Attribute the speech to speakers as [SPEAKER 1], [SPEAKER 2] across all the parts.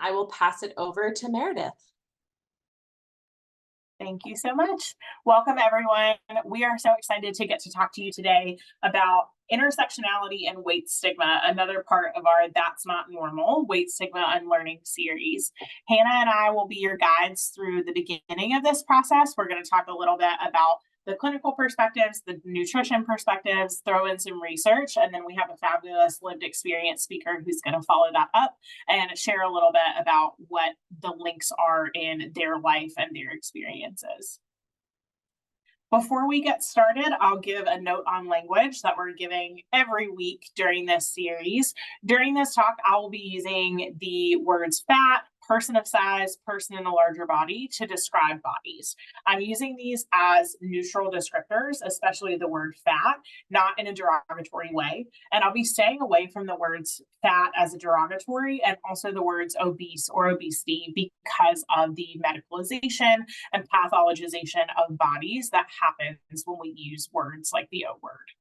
[SPEAKER 1] I will pass it over to Meredith.
[SPEAKER 2] Thank you so much. Welcome, everyone. We are so excited to get to talk to you today about intersectionality and weight stigma, another part of our That's Not Normal Weight Stigma Unlearning series. Hannah and I will be your guides through the beginning of this process. We're going to talk a little bit about the clinical perspectives, the nutrition perspectives, throw in some research, and then we have a fabulous lived experience speaker who's going to follow that up and share a little bit about what the links are in their life and their experiences. Before we get started, I'll give a note on language that we're giving every week during this series. During this talk, I will be using the words fat, person of size, person in a larger body to describe bodies. I'm using these as neutral descriptors, especially the word fat, not in a derogatory way. And I'll be staying away from the words fat as a derogatory and also the words obese or obesity because of the medicalization and pathologization of bodies that happens when we use words like the O word.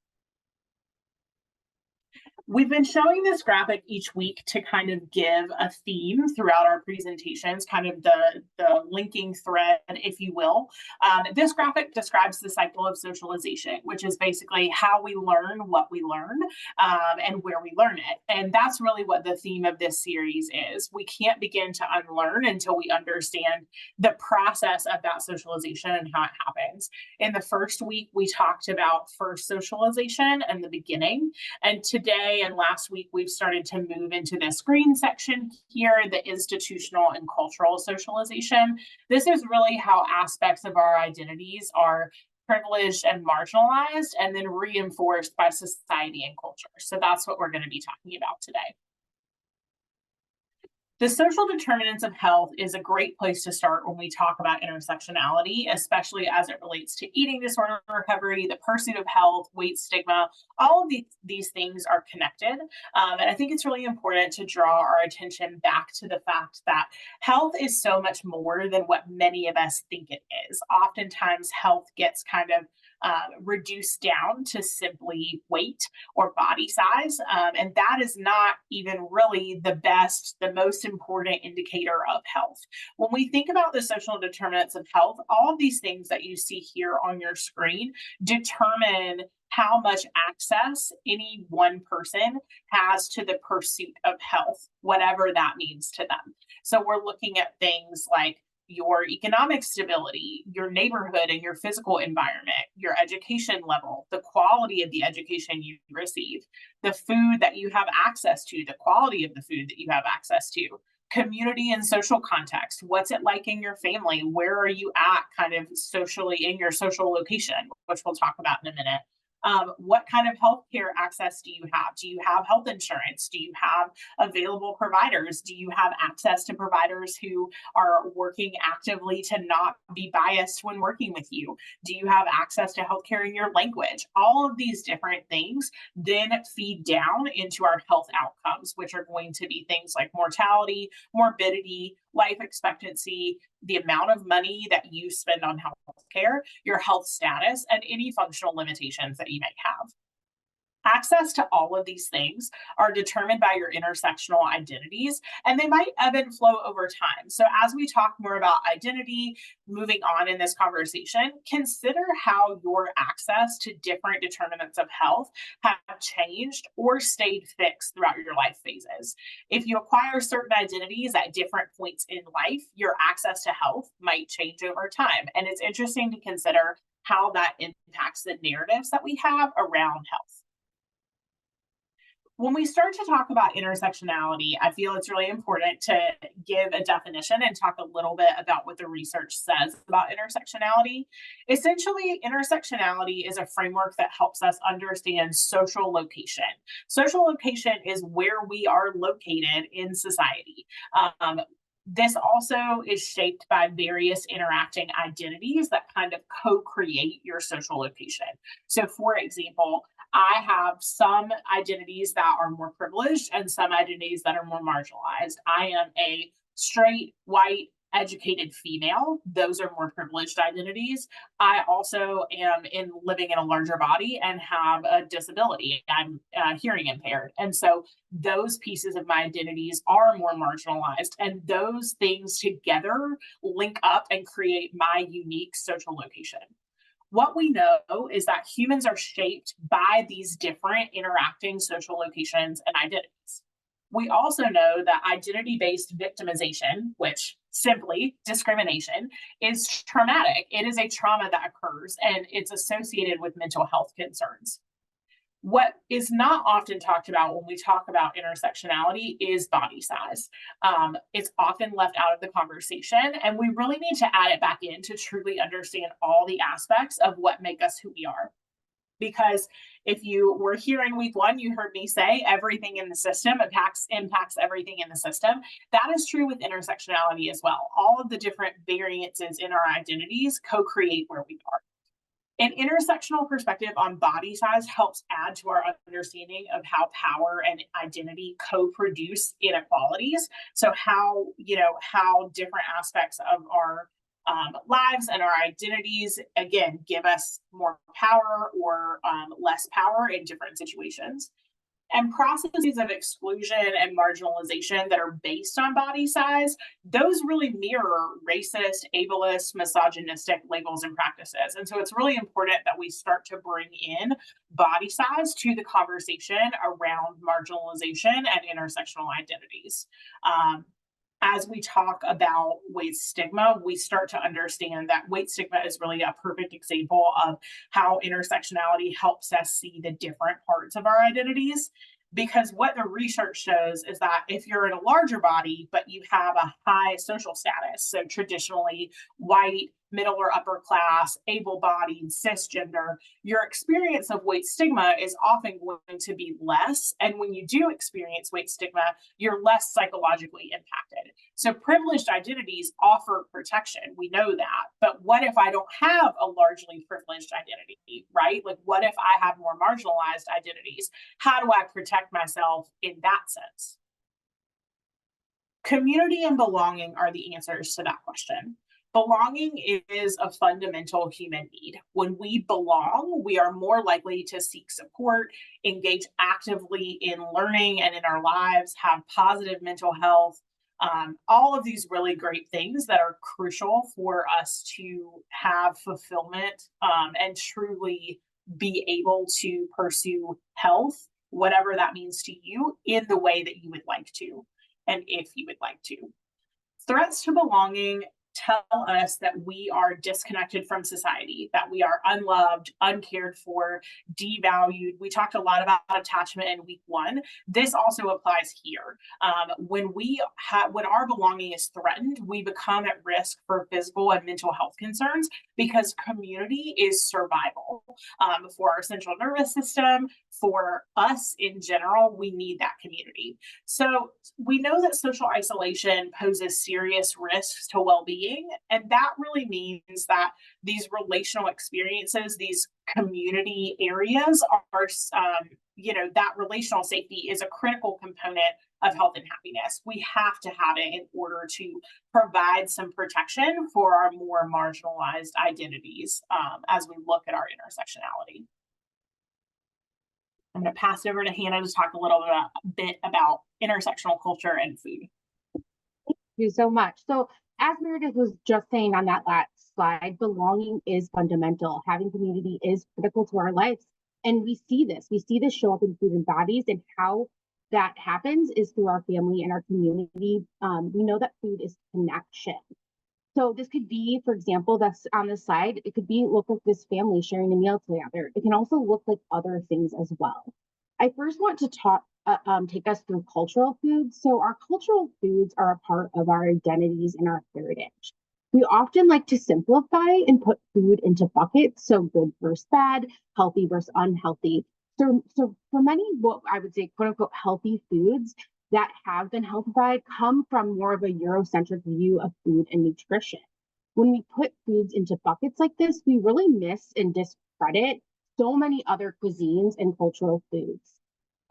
[SPEAKER 2] We've been showing this graphic each week to kind of give a theme throughout our presentations, kind of the linking thread, if you will. This graphic describes the cycle of socialization, which is basically how we learn what we learn and where we learn it. And that's really what the theme of this series is. We can't begin to unlearn until we understand the process of that socialization and how it happens. In the first week, we talked about first socialization and the beginning. And today and last week, we've started to move into this green section here, the institutional and cultural socialization. This is really how aspects of our identities are privileged and marginalized and then reinforced by society and culture. So that's what we're going to be talking about today. The social determinants of health is a great place to start when we talk about intersectionality, especially as it relates to eating disorder recovery, the pursuit of health, weight stigma. All of these things are connected. And I think it's really important to draw our attention back to the fact that health is so much more than what many of us think it is. Oftentimes, health gets kind of reduced down to simply weight or body size. And that is not even really the most important indicator of health. When we think about the social determinants of health, all of these things that you see here on your screen determine how much access any one person has to the pursuit of health, whatever that means to them. So we're looking at things like your economic stability, your neighborhood and your physical environment, your education level, the quality of the education you receive, the food that you have access to, the quality of the food that you have access to, community and social context. What's it like in your family? Where are you at kind of socially in your social location, which we'll talk about in a minute. What kind of healthcare access do you have? Do you have health insurance? Do you have available providers? Do you have access to providers who are working actively to not be biased when working with you? Do you have access to healthcare in your language? All of these different things then feed down into our health outcomes, which are going to be things like mortality, morbidity, life expectancy, the amount of money that you spend on health care, your health status, and any functional limitations that you may have. Access to all of these things are determined by your intersectional identities, and they might ebb and flow over time. So as we talk more about identity, moving on in this conversation, consider how your access to different determinants of health have changed or stayed fixed throughout your life phases. If you acquire certain identities at different points in life, your access to health might change over time. And it's interesting to consider how that impacts the narratives that we have around health. When we start to talk about intersectionality, I feel it's really important to give a definition and talk a little bit about what the research says about intersectionality. Essentially, intersectionality is a framework that helps us understand social location. Social location is where we are located in society. This also is shaped by various interacting identities that kind of co-create your social location. So for example, I have some identities that are more privileged and some identities that are more marginalized. I am a straight, white, educated female. Those are more privileged identities. I also am living in a larger body and have a disability. I'm hearing impaired. And so those pieces of my identities are more marginalized. And those things together link up and create my unique social location. What we know is that humans are shaped by these different interacting social locations and identities. We also know that identity-based victimization, which simply discrimination, is traumatic. It is a trauma that occurs and it's associated with mental health concerns. What is not often talked about when we talk about intersectionality is body size. It's often left out of the conversation, and we really need to add it back in to truly understand all the aspects of what make us who we are. Because if you were here in week one, you heard me say everything in the system impacts everything in the system. That is true with intersectionality as well. All of the different variances in our identities co-create where we are. An intersectional perspective on body size helps add to our understanding of how power and identity co-produce inequalities. So how different aspects of our lives and our identities, again, give us more power or less power in different situations. And processes of exclusion and marginalization that are based on body size, those really mirror racist, ableist, misogynistic labels and practices. And so it's really important that we start to bring in body size to the conversation around marginalization and intersectional identities. As we talk about weight stigma, we start to understand that weight stigma is really a perfect example of how intersectionality helps us see the different parts of our identities. Because what the research shows is that if you're in a larger body, but you have a high social status, so traditionally white, middle or upper class, able-bodied, cisgender, your experience of weight stigma is often going to be less. And when you do experience weight stigma, you're less psychologically impacted. So privileged identities offer protection. We know that. But what if I don't have a largely privileged identity, right? Like, what if I have more marginalized identities? How do I protect myself in that sense? Community and belonging are the answers to that question. Belonging is a fundamental human need. When we belong, we are more likely to seek support, engage actively in learning and in our lives, have positive mental health, all of these really great things that are crucial for us to have fulfillment and truly be able to pursue health, whatever that means to you, in the way that you would like to, and if you would like to. Threats to belonging tell us that we are disconnected from society, that we are unloved, uncared for, devalued. We talked a lot about attachment in week one. This also applies here. When our belonging is threatened, we become at risk for physical and mental health concerns because community is survival. For our central nervous system, for us in general, we need that community. So we know that social isolation poses serious risks to well-being, and that really means that these relational experiences, these community areas are, that relational safety is a critical component of health and happiness. We have to have it in order to provide some protection for our more marginalized identities as we look at our intersectionality. I'm going to pass it over to Hannah to talk a little bit about intersectional culture and food.
[SPEAKER 3] Thank you so much. So as Meredith was just saying on that last slide, belonging is fundamental. Having community is critical to our lives. And we see this show up in food and bodies, and how that happens is through our family and our community. We know that food is connection. So this could be, for example, that's on the slide, it could look like this family sharing a meal together. It can also look like other things as well. I first want to take us through cultural foods. So our cultural foods are a part of our identities and our heritage. We often like to simplify and put food into buckets. So good versus bad, healthy versus unhealthy. So for many, what I would say, quote unquote, healthy foods that have been healthified come from more of a Eurocentric view of food and nutrition. When we put foods into buckets like this, we really miss and discredit so many other cuisines and cultural foods.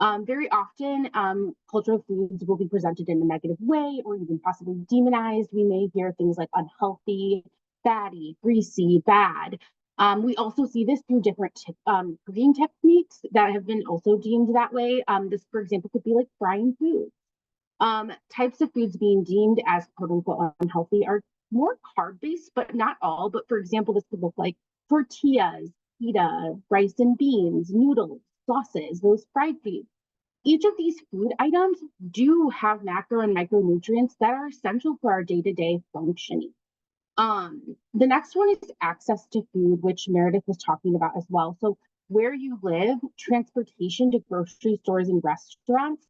[SPEAKER 3] Very often, cultural foods will be presented in a negative way or even possibly demonized. We may hear things like unhealthy, fatty, greasy, bad. We also see this through different cooking techniques that have been also deemed that way. This, for example, could be like frying food. Types of foods being deemed as quote unquote unhealthy are more carb based, but not all. But for example, this could look like tortillas, pita, rice and beans, noodles, sauces, those fried foods. Each of these food items do have macro and micronutrients that are essential for our day-to-day functioning. The next one is access to food, which Meredith was talking about as well. So where you live, transportation to grocery stores and restaurants,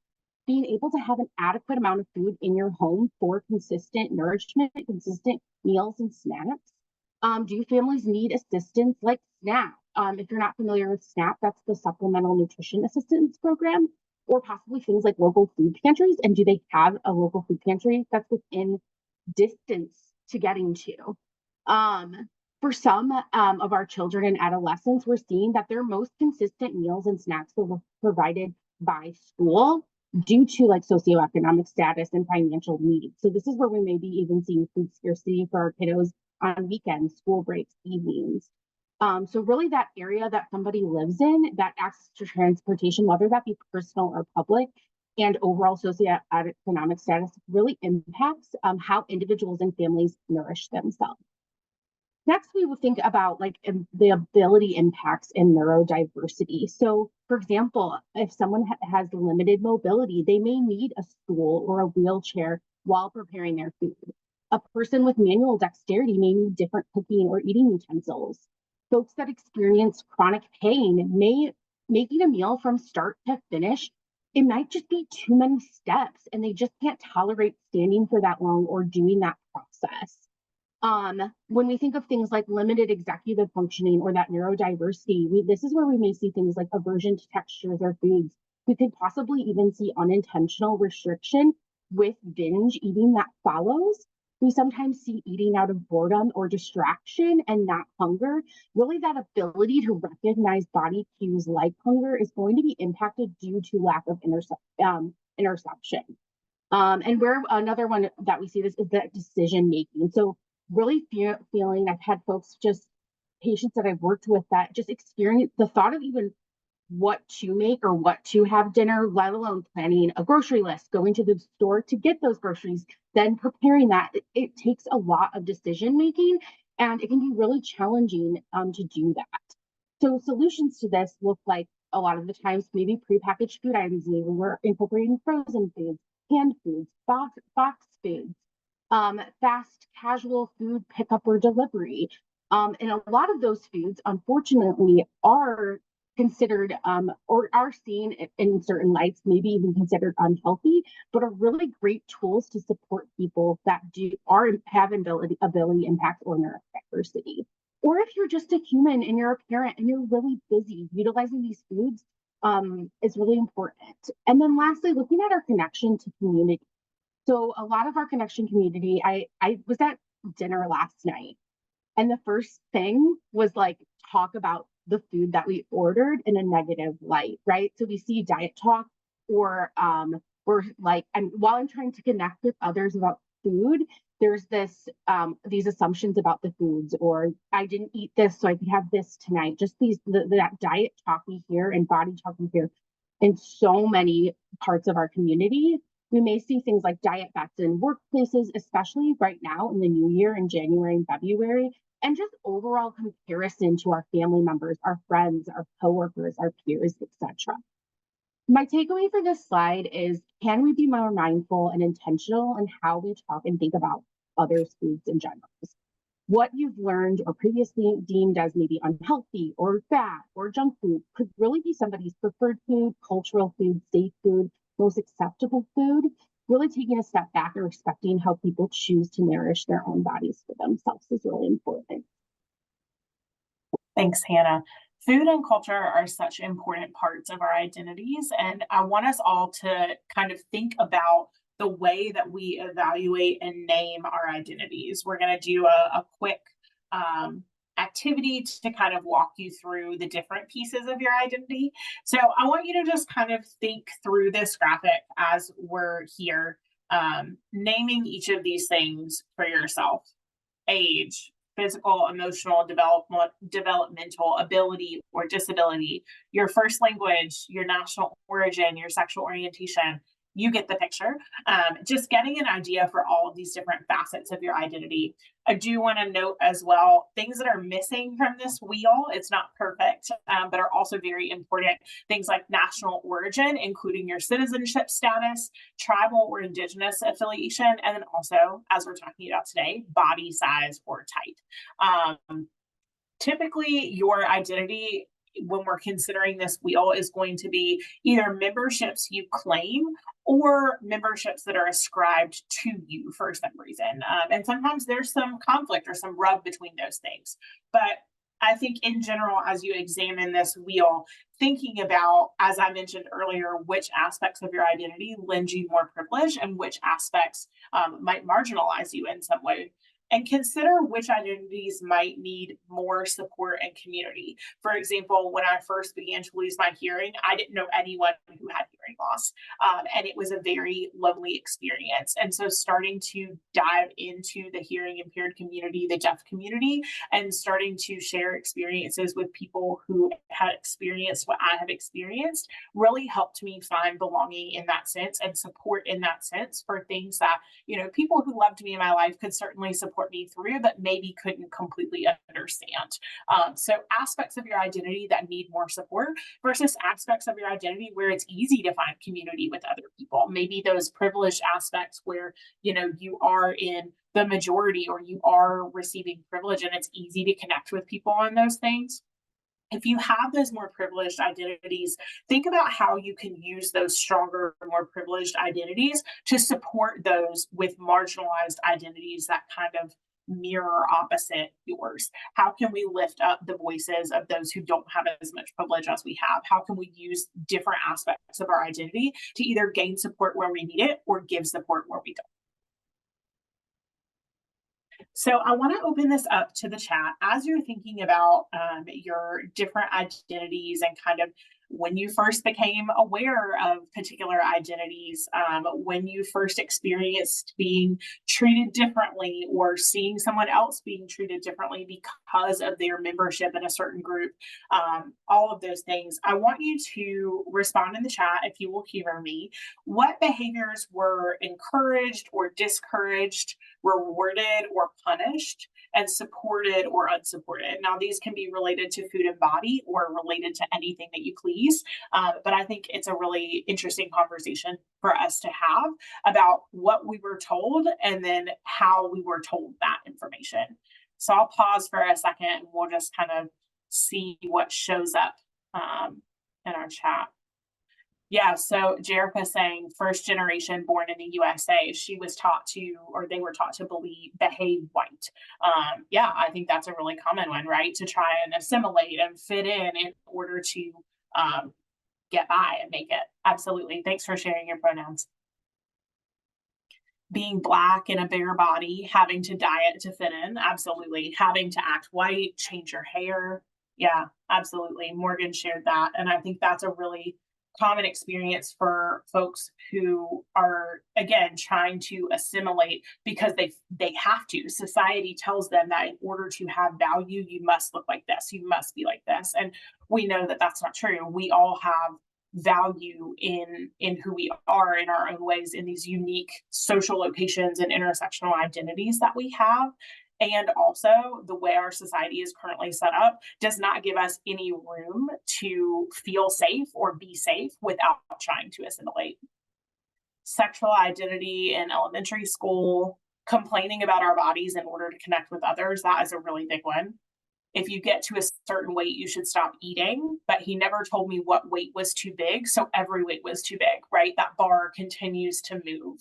[SPEAKER 3] being able to have an adequate amount of food in your home for consistent nourishment, consistent meals and snacks. Do families need assistance like SNAP? If you're not familiar with SNAP, that's the Supplemental Nutrition Assistance Program, or possibly things like local food pantries. And do they have a local food pantry that's within distance to getting to? For some of our children and adolescents, we're seeing that their most consistent meals and snacks are provided by school due to like socioeconomic status and financial needs. So this is where we may be even seeing food scarcity for our kiddos on weekends, school breaks, evenings. So really that area that somebody lives in, that access to transportation, whether that be personal or public, and overall socioeconomic status really impacts how individuals and families nourish themselves. Next, we will think about like the ability impacts in neurodiversity. So for example, if someone has limited mobility, they may need a stool or a wheelchair while preparing their food. A person with manual dexterity may need different cooking or eating utensils. Folks that experience chronic pain may making a meal from start to finish. It might just be too many steps and they just can't tolerate standing for that long or doing that process. When we think of things like limited executive functioning or that neurodiversity, this is where we may see things like aversion to textures or foods. We could possibly even see unintentional restriction with binge eating that follows. We sometimes see eating out of boredom or distraction and not hunger. Really, that ability to recognize body cues like hunger is going to be impacted due to lack of interception. And where another one that we see this is that decision making. So really feeling, I've had folks just, patients that I've worked with that just experience the thought of even what to make or what to have dinner, let alone planning a grocery list, going to the store to get those groceries, then preparing that. It takes a lot of decision making and it can be really challenging to do that. So solutions to this look like a lot of the times maybe prepackaged food items. Maybe we're incorporating frozen foods, canned foods, box foods, fast casual food pickup or delivery. And a lot of those foods, unfortunately, are considered or are seen in certain lights, maybe even considered unhealthy, but are really great tools to support people that have ability impacts or neurodiversity. Or if you're just a human and you're a parent and you're really busy, utilizing these foods is really important. And then lastly, looking at our connection to community. So a lot of our connection community, I was at dinner last night and the first thing was like talk about the food that we ordered in a negative light, right? So we see diet talk or we're like, and while I'm trying to connect with others about food, there's these assumptions about the foods, or I didn't eat this, so I could have this tonight. Just that diet talk we hear and body talk we hear in so many parts of our community. We may see things like diet bets in workplaces, especially right now in the new year in January and February, and just overall comparison to our family members, our friends, our coworkers, our peers, etc. My takeaway for this slide is, can we be more mindful and intentional in how we talk and think about others' foods in general? What you've learned or previously deemed as maybe unhealthy or bad or junk food could really be somebody's preferred food, cultural food, safe food, most acceptable food. Really taking a step back and respecting how people choose to nourish their own bodies for themselves is really important.
[SPEAKER 2] Thanks, Hannah. Food and culture are such important parts of our identities, and I want us all to kind of think about the way that we evaluate and name our identities. We're going to do a quick activity to kind of walk you through the different pieces of your identity. So I want you to just kind of think through this graphic as we're here, naming each of these things for yourself: age, physical, emotional, developmental ability or disability, your first language, your national origin, your sexual orientation. You get the picture. Just getting an idea for all of these different facets of your identity. I do want to note as well, things that are missing from this wheel, it's not perfect, but are also very important. Things like national origin, including your citizenship status, tribal or indigenous affiliation, and then also, as we're talking about today, body size or type. Typically, your identity, when we're considering this wheel, is going to be either memberships you claim or memberships that are ascribed to you for some reason. And sometimes there's some conflict or some rub between those things. But I think in general, as you examine this wheel, thinking about, as I mentioned earlier, which aspects of your identity lend you more privilege and which aspects might marginalize you in some way. And consider which identities might need more support and community. For example, when I first began to lose my hearing, I didn't know anyone who had hearing loss. And it was a very lonely experience. And so starting to dive into the hearing impaired community, the deaf community, and starting to share experiences with people who had experienced what I have experienced really helped me find belonging in that sense and support in that sense for things that, people who loved me in my life could certainly support me through, but maybe couldn't completely understand. So aspects of your identity that need more support versus aspects of your identity where it's easy to find community with other people. Maybe those privileged aspects where, you are in the majority or you are receiving privilege and it's easy to connect with people on those things. If you have those more privileged identities, think about how you can use those stronger, more privileged identities to support those with marginalized identities that kind of mirror opposite yours. How can we lift up the voices of those who don't have as much privilege as we have? How can we use different aspects of our identity to either gain support where we need it or give support where we don't? So I want to open this up to the chat as you're thinking about your different identities and kind of when you first became aware of particular identities, when you first experienced being treated differently or seeing someone else being treated differently because of their membership in a certain group, all of those things. I want you to respond in the chat if you will humor me. What behaviors were encouraged or discouraged, rewarded or punished, and supported or unsupported? Now, these can be related to food and body or related to anything that you please. But I think it's a really interesting conversation for us to have about what we were told and then how we were told that information. So I'll pause for a second and we'll just kind of see what shows up in our chat. Yeah, so Jerica saying first generation born in the USA, she was taught to, or they were taught to behave white. Yeah, I think that's a really common one, right? To try and assimilate and fit in order to get by and make it. Absolutely. Thanks for sharing your pronouns. Being Black in a bigger body, having to diet to fit in. Absolutely. Having to act white, change your hair. Yeah, absolutely. Morgan shared that. And I think that's a really common experience for folks who are, again, trying to assimilate because they have to. Society tells them that in order to have value, you must look like this, you must be like this. And we know that that's not true. We all have value in who we are in our own ways, in these unique social locations and intersectional identities that we have. And also the way our society is currently set up does not give us any room to feel safe or be safe without trying to assimilate. Sexual identity in elementary school, complaining about our bodies in order to connect with others, that is a really big one. If you get to a certain weight, you should stop eating, but he never told me what weight was too big, so every weight was too big, right? That bar continues to move.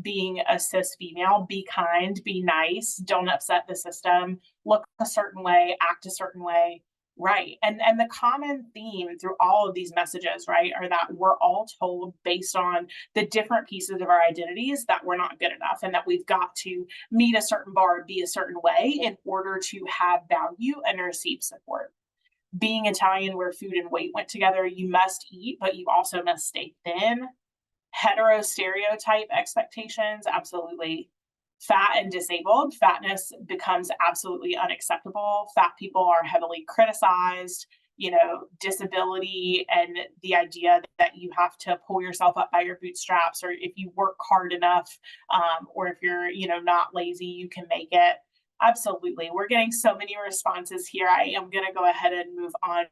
[SPEAKER 2] Being a cis female, be kind, be nice, don't upset the system, look a certain way, act a certain way. Right. And the common theme through all of these messages, right, are that we're all told based on the different pieces of our identities that we're not good enough and that we've got to meet a certain bar, be a certain way in order to have value and receive support. Being Italian, where food and weight went together, you must eat, but you also must stay thin. Hetero stereotype expectations, absolutely. Fat and disabled, fatness becomes absolutely unacceptable. Fat people are heavily criticized. Disability and the idea that you have to pull yourself up by your bootstraps, or if you work hard enough, or if you're, not lazy, you can make it. Absolutely. We're getting so many responses here. I am going to go ahead and move on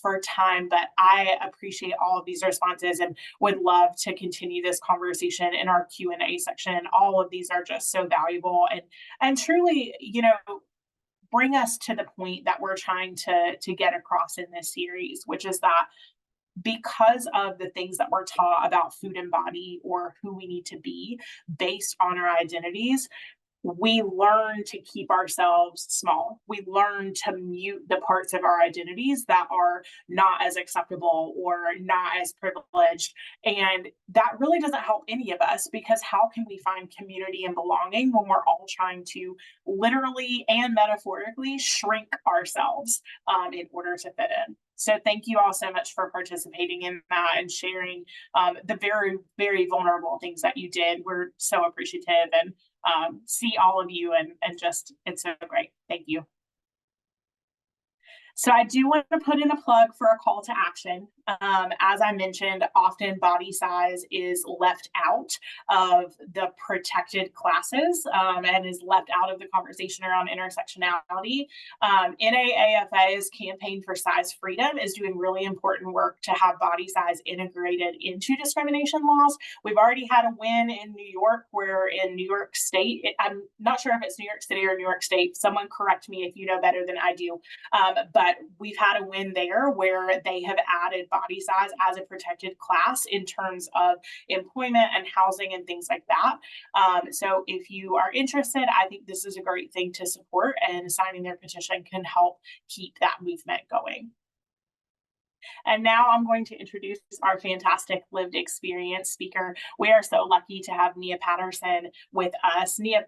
[SPEAKER 2] for time, but I appreciate all of these responses and would love to continue this conversation in our Q&A section. All of these are just so valuable and truly, bring us to the point that we're trying to get across in this series, which is that because of the things that we're taught about food and body or who we need to be based on our identities, we learn to keep ourselves small. We learn to mute the parts of our identities that are not as acceptable or not as privileged. And that really doesn't help any of us, because how can we find community and belonging when we're all trying to literally and metaphorically shrink ourselves in order to fit in? So thank you all so much for participating in that and sharing the very, very vulnerable things that you did. We're so appreciative and see all of you and just, it's so great. Thank you. So I do want to put in a plug for a call to action. As I mentioned, often body size is left out of the protected classes and is left out of the conversation around intersectionality. NAAFA's Campaign for Size Freedom is doing really important work to have body size integrated into discrimination laws. We've already had a win in New York, where in New York State, I'm not sure if it's New York City or New York State. Someone correct me if you know better than I do. But we've had a win there where they have added body size as a protected class in terms of employment and housing and things like that. So if you are interested, I think this is a great thing to support, and signing their petition can help keep that movement going. And now I'm going to introduce our fantastic lived experience speaker. We are so lucky to have Nia Patterson with us. Nia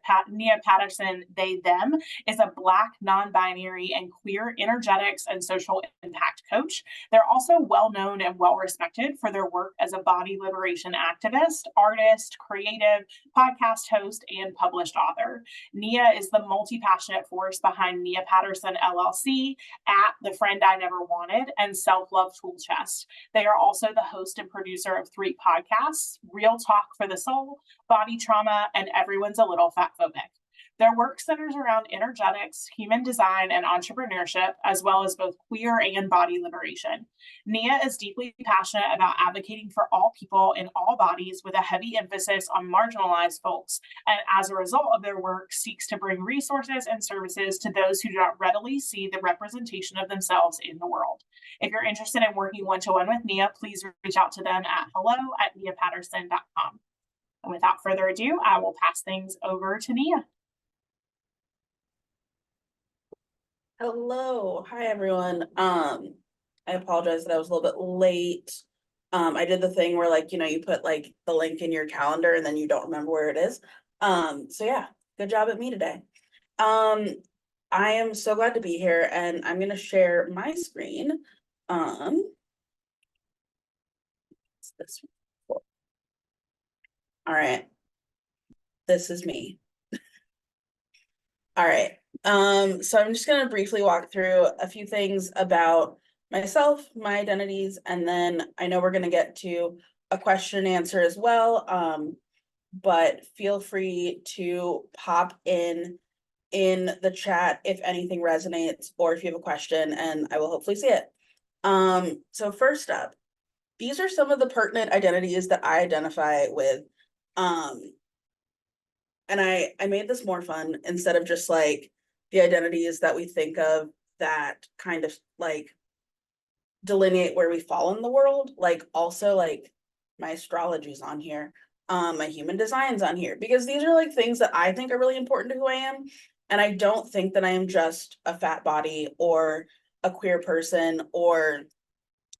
[SPEAKER 2] Patterson, they, them, is a Black, non-binary, and queer energetics and social impact coach. They're also well-known and well-respected for their work as a body liberation activist, artist, creative, podcast host, and published author. Nia is the multi-passionate force behind Nia Patterson LLC, at The Friend I Never Wanted, and Self-Love Tool Chest. They are also the host and producer of 3 podcasts: Real Talk for the Soul, Body Trauma, and Everyone's a Little Fat Phobic. Their work centers around energetics, human design, and entrepreneurship, as well as both queer and body liberation. Nia is deeply passionate about advocating for all people in all bodies, with a heavy emphasis on marginalized folks, and as a result of their work, seeks to bring resources and services to those who do not readily see the representation of themselves in the world. If you're interested in working one-to-one with Nia, please reach out to them at hello@niapatterson.com. And without further ado, I will pass things over to Nia.
[SPEAKER 4] Hello. Hi, everyone. I apologize that I was a little bit late. I did the thing where, like, you put like the link in your calendar and then you don't remember where it is. So yeah, good job at me today. I am so glad to be here, and I'm going to share my screen. This one. All right. This is me. All right. So I'm just going to briefly walk through a few things about myself, my identities, and then I know we're going to get to a question and answer as well. But feel free to pop in the chat if anything resonates, or if you have a question, and I will hopefully see it. So first up, these are some of the pertinent identities that I identify with. And I made this more fun, instead of just like the identities that we think of that kind of like delineate where we fall in the world. Like, also, like, my astrology's on here, my human design's on here, because these are like things that I think are really important to who I am. And I don't think that I am just a fat body or a queer person or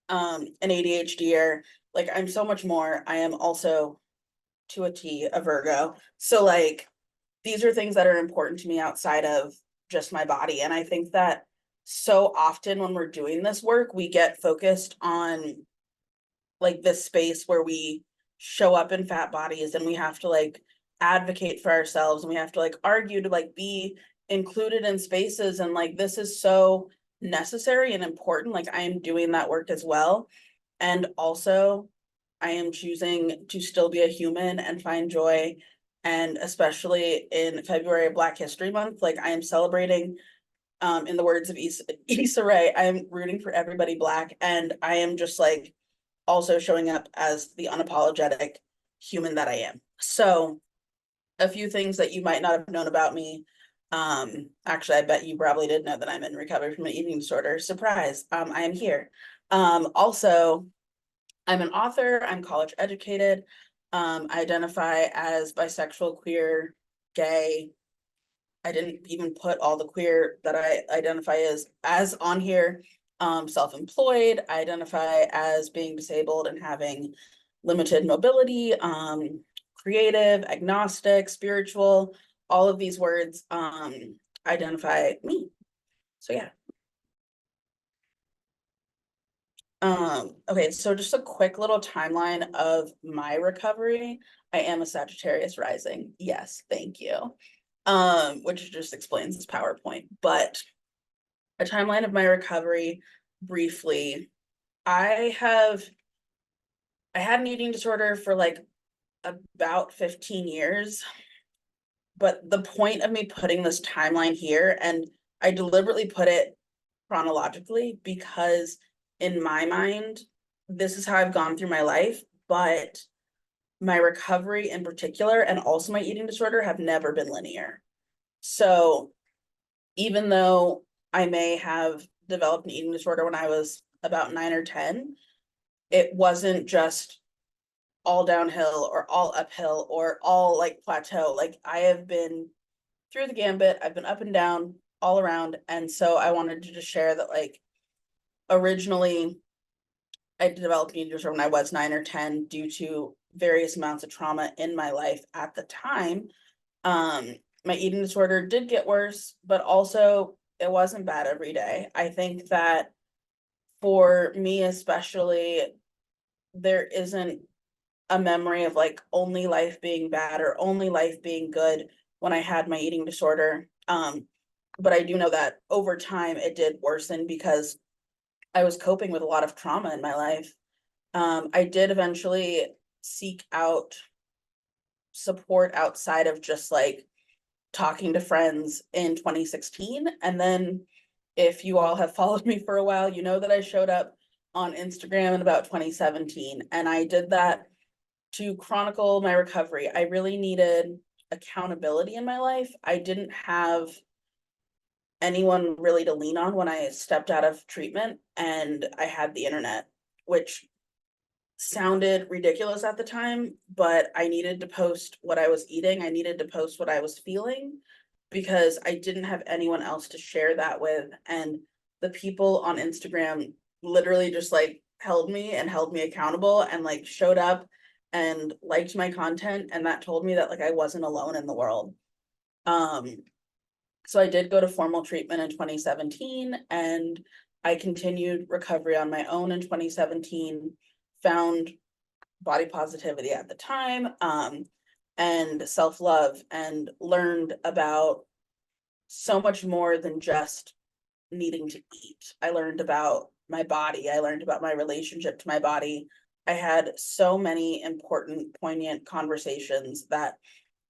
[SPEAKER 4] an ADHDer. Like, I'm so much more. I am also to a T a Virgo. So like these are things that are important to me outside of just my body. And I think that so often when we're doing this work, we get focused on like this space where we show up in fat bodies and we have to like advocate for ourselves and we have to like argue to like be included in spaces. And like this is so necessary and important. Like I am doing that work as well. And also I am choosing to still be a human and find joy. And especially in February of Black History Month, like I am celebrating, in the words of Issa Rae, I am rooting for everybody Black. And I am just like also showing up as the unapologetic human that I am. So a few things that you might not have known about me. Actually, I bet you probably did know that I'm in recovery from an eating disorder. Surprise, I am here. Also, I'm an author, I'm college educated, I identify as bisexual, queer, gay. I didn't even put all the queer that I identify as on here. Self-employed, I identify as being disabled and having limited mobility, creative, agnostic, spiritual, all of these words identify me. So yeah. Okay, so just a quick little timeline of my recovery. I am a Sagittarius rising. Yes, thank you. Which just explains this PowerPoint, but a timeline of my recovery briefly. I had an eating disorder for like about 15 years, but the point of me putting this timeline here, and I deliberately put it chronologically because in my mind, this is how I've gone through my life, but my recovery in particular, and also my eating disorder, have never been linear. So even though I may have developed an eating disorder when I was about 9 or 10, it wasn't just all downhill or all uphill or all like plateau. Like I have been through the gambit, I've been up and down all around. And so I wanted to just share that like originally I developed an eating disorder when I was 9 or 10 due to various amounts of trauma in my life at the time. My eating disorder did get worse, but also it wasn't bad every day. I think that for me especially, there isn't a memory of like only life being bad or only life being good when I had my eating disorder. But I do know that over time it did worsen because I was coping with a lot of trauma in my life. I did eventually seek out support outside of just like talking to friends in 2016. And then if you all have followed me for a while, you know that I showed up on Instagram in about 2017. And I did that to chronicle my recovery. I really needed accountability in my life. I didn't have anyone really to lean on when I stepped out of treatment, and I had the internet, which sounded ridiculous at the time, but I needed to post what I was eating. I needed to post what I was feeling because I didn't have anyone else to share that with. And the people on Instagram literally just like held me accountable and like showed up and liked my content. And that told me that like I wasn't alone in the world. So I did go to formal treatment in 2017 and I continued recovery on my own in 2017, found body positivity at the time, and self-love, and learned about so much more than just needing to eat. I learned about my body. I learned about my relationship to my body. I had so many important, poignant conversations that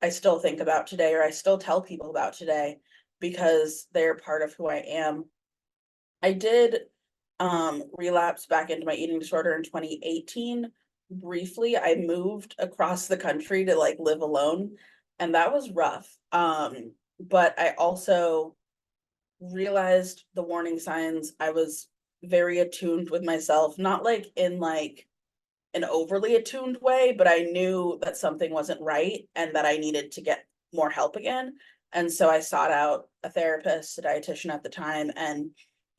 [SPEAKER 4] I still think about today, or I still tell people about today because they're part of who I am. I did relapse back into my eating disorder in 2018. Briefly, I moved across the country to like live alone, and that was rough. But I also realized the warning signs. I was very attuned with myself, not like in like an overly attuned way, but I knew that something wasn't right and that I needed to get more help again. And so I sought out a therapist, a dietitian at the time, and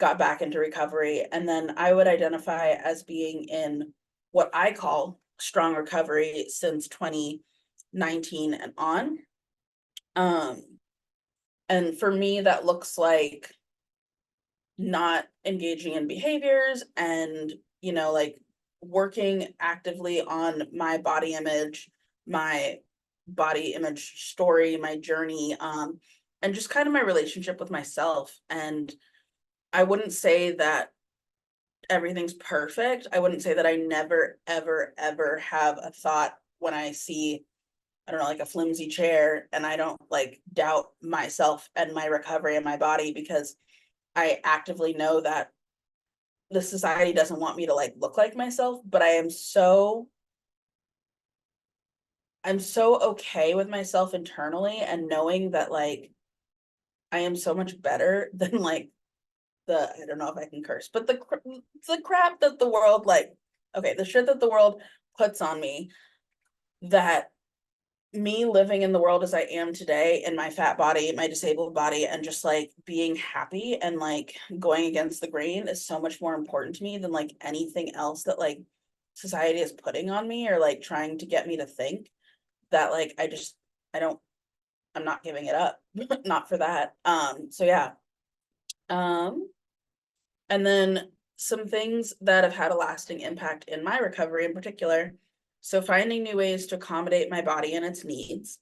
[SPEAKER 4] got back into recovery. And then I would identify as being in what I call strong recovery since 2019 and on. And for me, that looks like not engaging in behaviors and, you know, like working actively on my body image story, my journey, and just kind of my relationship with myself. And I wouldn't say that everything's perfect. I wouldn't say that I never, ever, ever have a thought when I see, I don't know, like a flimsy chair, and I don't like doubt myself and my recovery and my body, because I actively know that the society doesn't want me to like look like myself, but I'm so okay with myself internally, and knowing that like I am so much better than like I don't know if I can curse, but the crap that the world like, okay, the shit that the world puts on me, that me living in the world as I am today, in my fat body, my disabled body, and just like being happy and like going against the grain is so much more important to me than like anything else that like society is putting on me, or like trying to get me to think that like I'm not giving it up. Not for that. So yeah. And then some things that have had a lasting impact in my recovery in particular. So finding new ways to accommodate my body and its needs.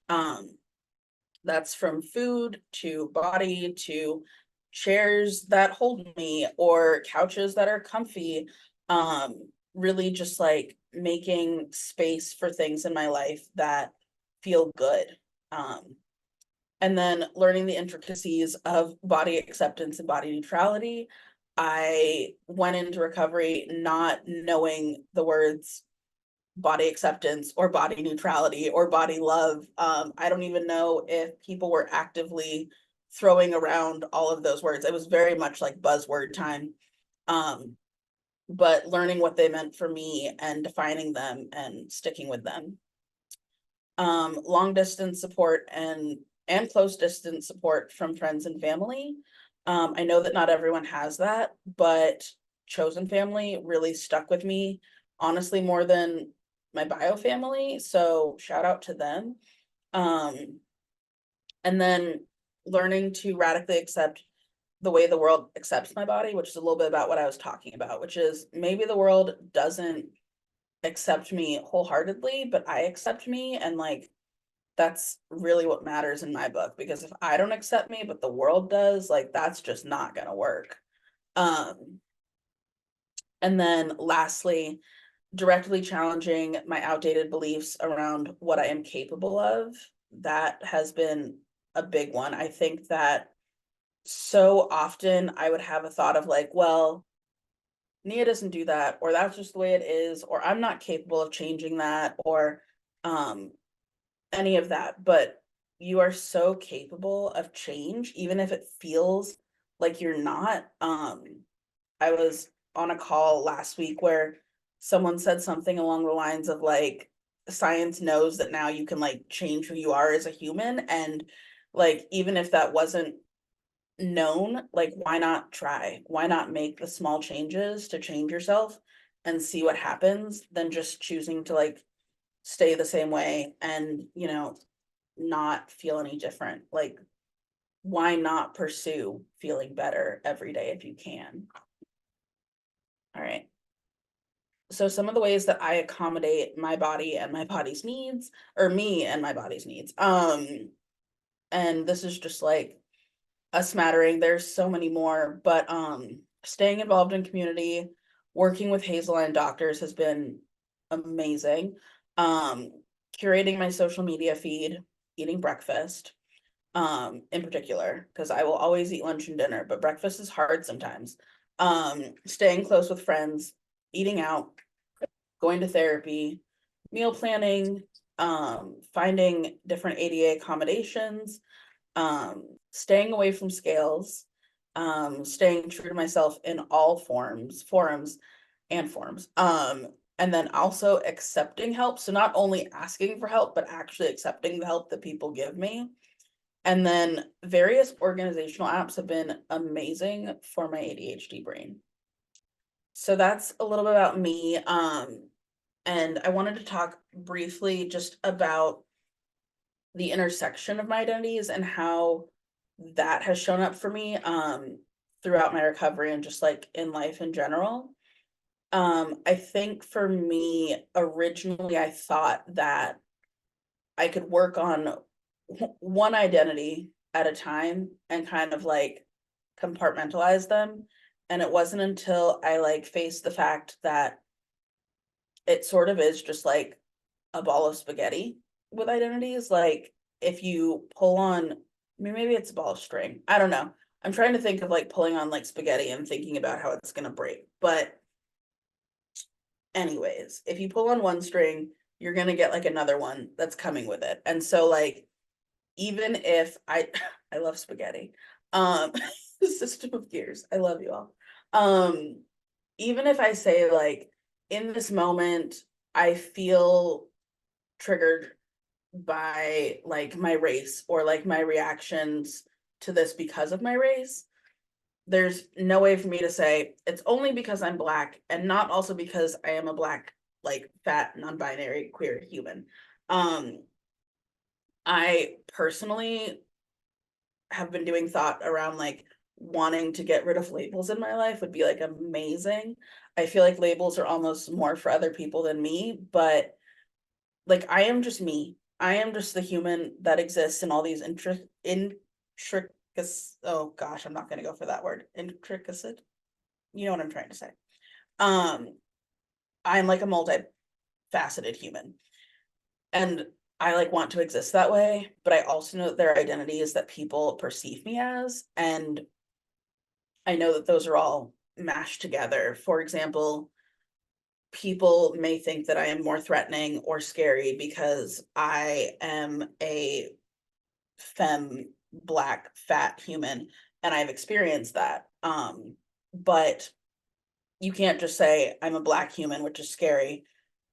[SPEAKER 4] That's from food to body to chairs that hold me or couches that are comfy. Really just like making space for things in my life that feel good. And then learning the intricacies of body acceptance and body neutrality. I went into recovery not knowing the words body acceptance or body neutrality or body love. I don't even know if people were actively throwing around all of those words. It was very much like buzzword time. But learning what they meant for me and defining them and sticking with them. Long distance support and close distance support from friends and family. I know that not everyone has that, but chosen family really stuck with me, honestly, more than my bio family. So shout out to them. And then learning to radically accept the way the world accepts my body, which is a little bit about what I was talking about, which is maybe the world doesn't accept me wholeheartedly, but I accept me, and like that's really what matters in my book, because if I don't accept me but the world does, like that's just not gonna work. And then lastly, directly challenging my outdated beliefs around what I am capable of. That has been a big one. I think that so often I would have a thought of like, well, Nia doesn't do that, or that's just the way it is, or I'm not capable of changing that, or any of that. But you are so capable of change, even if it feels like you're not. I was on a call last week where someone said something along the lines of like, science knows that now you can like change who you are as a human, and like even if that wasn't known, like why not try? Why not make the small changes to change yourself and see what happens, than just choosing to like stay the same way and, you know, not feel any different. Like why not pursue feeling better every day if you can? All right. So some of the ways that I accommodate my body and my body's needs, or me and my body's needs. And this is just like a smattering. There's so many more, but staying involved in community, working with Hazelline doctors has been amazing. Curating my social media feed, eating breakfast, in particular, because I will always eat lunch and dinner, but breakfast is hard sometimes. Staying close with friends, eating out, going to therapy, meal planning, finding different ADA accommodations, staying away from scales, staying true to myself in all forums, and then also accepting help. So not only asking for help, but actually accepting the help that people give me. And then various organizational apps have been amazing for my ADHD brain. So that's a little bit about me. And I wanted to talk briefly just about the intersection of my identities and how that has shown up for me throughout my recovery and just like in life in general. I think for me, originally I thought that I could work on one identity at a time and kind of like compartmentalize them. And it wasn't until I like faced the fact that it sort of is just like a ball of spaghetti with identities. Like if you pull on, I mean, maybe it's a ball of string. I don't know. I'm trying to think of like pulling on like spaghetti and thinking about how it's gonna break. But anyways, if you pull on one string, you're gonna get like another one that's coming with it. And so like even if I I love spaghetti. System of gears. I love you all. Even if I say like in this moment I feel triggered by like my race or like my reactions to this because of my race, there's no way for me to say it's only because I'm Black and not also because I am a Black, like fat, non-binary, queer human. I personally have been doing thought around like wanting to get rid of labels in my life would be like amazing. I feel like labels are almost more for other people than me, but like I am just me. I am just the human that exists in all these oh gosh, I'm not gonna go for that word. Intricate. You know what I'm trying to say. I'm like a multifaceted human. And I like want to exist that way, but I also know that there are identities that people perceive me as, and I know that those are all mashed together. For example, people may think that I am more threatening or scary because I am a femme, Black, fat human, and I've experienced that. But you can't just say I'm a Black human, which is scary.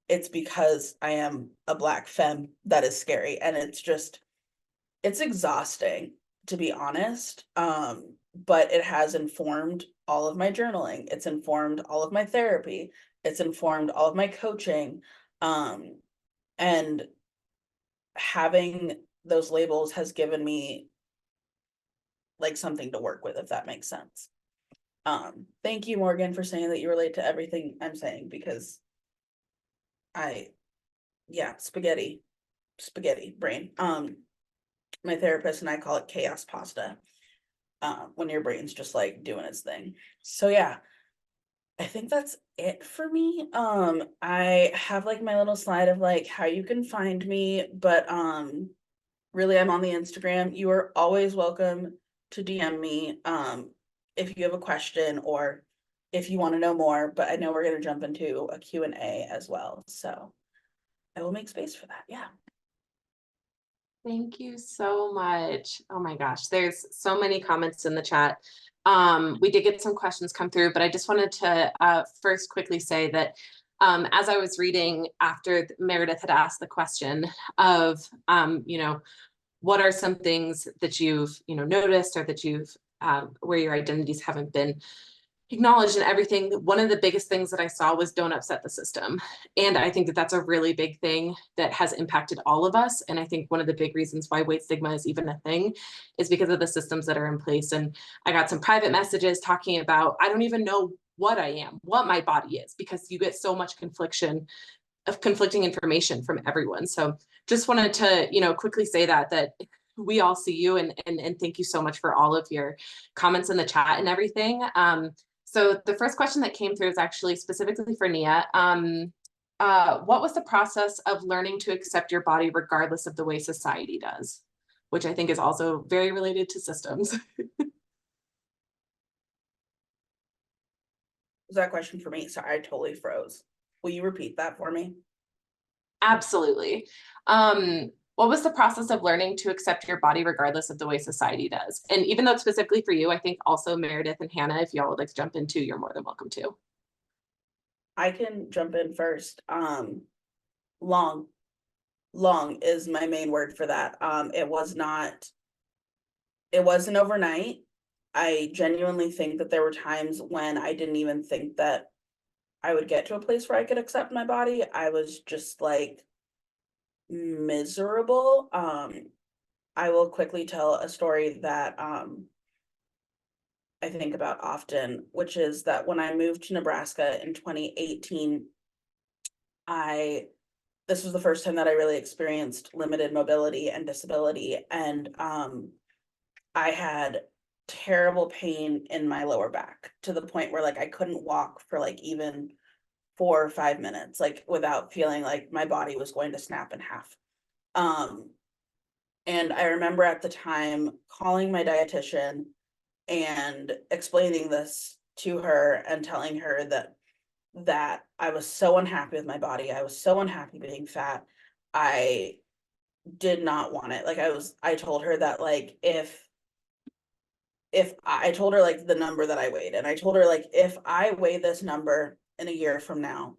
[SPEAKER 4] It's because I am a Black femme that is scary, and it's exhausting, to be honest. But it has informed all of my journaling. It's informed all of my therapy. It's informed all of my coaching. And having those labels has given me like something to work with, if that makes sense. Thank you, Morgan, for saying that you relate to everything I'm saying, because spaghetti brain. My therapist and I call it chaos pasta. When your brain's just like doing its thing. So yeah, I think that's it for me. I have like my little slide of like how you can find me, but really I'm on the Instagram. You are always welcome to DM me if you have a question or if you want to know more, but I know we're going to jump into a Q&A as well. So I will make space for that. Yeah.
[SPEAKER 1] Thank you so much. Oh my gosh, there's so many comments in the chat. We did get some questions come through, but I just wanted to first quickly say that as I was reading after Meredith had asked the question of, what are some things that you've, noticed or that you've, where your identities haven't been acknowledged and everything, one of the biggest things that I saw was don't upset the system. And I think that that's a really big thing that has impacted all of us. And I think one of the big reasons why weight stigma is even a thing is because of the systems that are in place. And I got some private messages talking about, I don't even know what I am, what my body is, because you get so much conflicting information from everyone. So just wanted to, quickly say that we all see you and thank you so much for all of your comments in the chat and everything. So the first question that came through is actually specifically for Nia. What was the process of learning to accept your body regardless of the way society does? Which I think is also very related to systems.
[SPEAKER 4] Was that question for me? Sorry, I totally froze. Will you repeat that for me?
[SPEAKER 1] Absolutely. What was the process of learning to accept your body regardless of the way society does? And even though it's specifically for you, I think also Meredith and Hannah, if y'all would like to jump in too, you're more than welcome to.
[SPEAKER 4] I can jump in first. Long is my main word for that. It was not it wasn't overnight. I genuinely think that there were times when I didn't even think that I would get to a place where I could accept my body. I was just like miserable. I will quickly tell a story that I think about often, which is that when I moved to Nebraska in 2018, this was the first time that I really experienced limited mobility and disability. And I had terrible pain in my lower back to the point where like I couldn't walk for like even 4 or 5 minutes, like without feeling like my body was going to snap in half. And I remember at the time calling my dietitian and explaining this to her and telling her that I was so unhappy with my body. I was so unhappy being fat. I did not want it. Like I told her that like if I told her like the number that I weighed, and I told her like if I weigh this number in a year from now,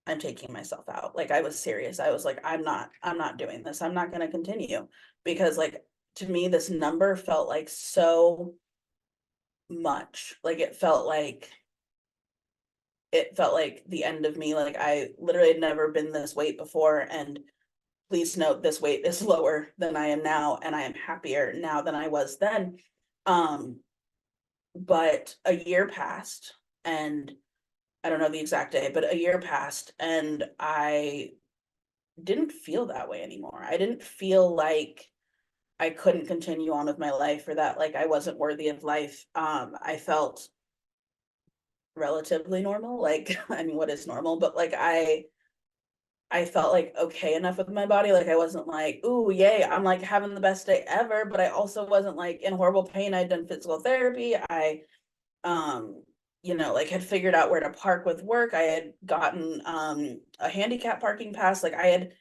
[SPEAKER 4] I'm taking myself out. Like I was serious. I was like, I'm not doing this. I'm not going to continue, because like to me this number felt like so much. Like it felt like the end of me. Like I literally had never been this weight before, and please note this weight is lower than I am now, and I am happier now than I was then. But a year passed, and I don't know the exact day, but a year passed, and I didn't feel that way anymore. I didn't feel like I couldn't continue on with my life, or that like I wasn't worthy of life. I felt relatively normal. Like, I mean, what is normal? But like I felt like okay enough with my body. Like I wasn't like, ooh, yay, I'm like having the best day ever, but I also wasn't like in horrible pain. I'd done physical therapy. I like had figured out where to park with work. I had gotten a handicap parking pass. Like I had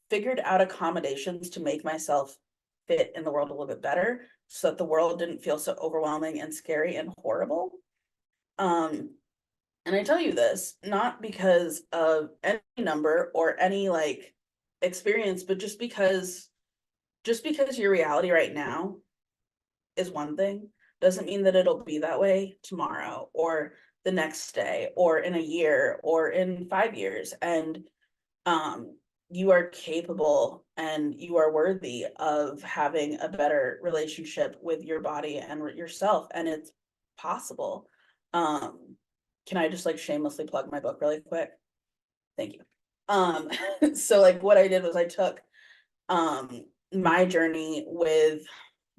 [SPEAKER 4] figured out accommodations to make myself fit in the world a little bit better, so that the world didn't feel so overwhelming and scary and horrible. And I tell you this not because of any number or any like experience, but just because your reality right now is one thing doesn't mean that it'll be that way tomorrow or the next day or in a year or in 5 years. And you are capable and you are worthy of having a better relationship with your body and yourself, and it's possible. Can I just like shamelessly plug my book really quick? Thank you. So like what I did was I took my journey with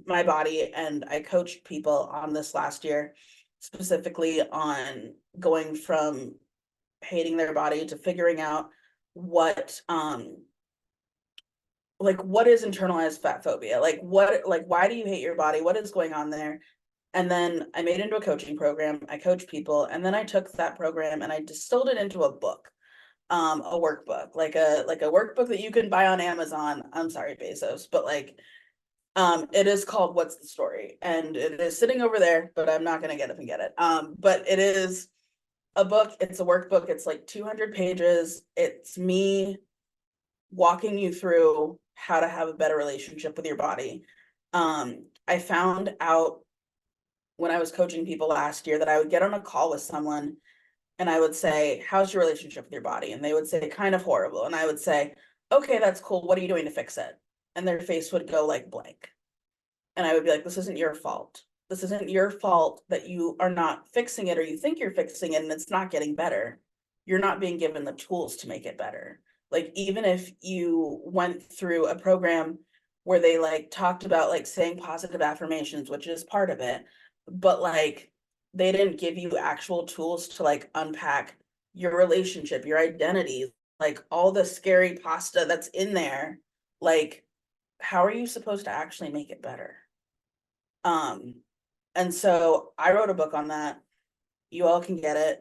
[SPEAKER 4] my body, and I coached people on this last year, specifically on going from hating their body to figuring out what what is internalized fat phobia, like why do you hate your body, what is going on there. And then I made it into a coaching program. I coach people, and then I took that program and I distilled it into a book, a workbook, like a workbook that you can buy on Amazon. I'm sorry, Bezos, but like it is called What's the Story, and it is sitting over there, but I'm not gonna get up and get it. But it is a book, it's a workbook, it's like 200 pages. It's me walking you through how to have a better relationship with your body. I found out when I was coaching people last year that I would get on a call with someone and I would say, how's your relationship with your body? And they would say, kind of horrible. And I would say, okay, that's cool. What are you doing to fix it? And their face would go like blank. And I would be like, this isn't your fault. This isn't your fault that you are not fixing it, or you think you're fixing it and it's not getting better. You're not being given the tools to make it better. Like, even if you went through a program where they like talked about like saying positive affirmations, which is part of it, but like they didn't give you actual tools to like unpack your relationship, your identity, like all the scary pasta that's in there, like how are you supposed to actually make it better? And so I wrote a book on that. You all can get it.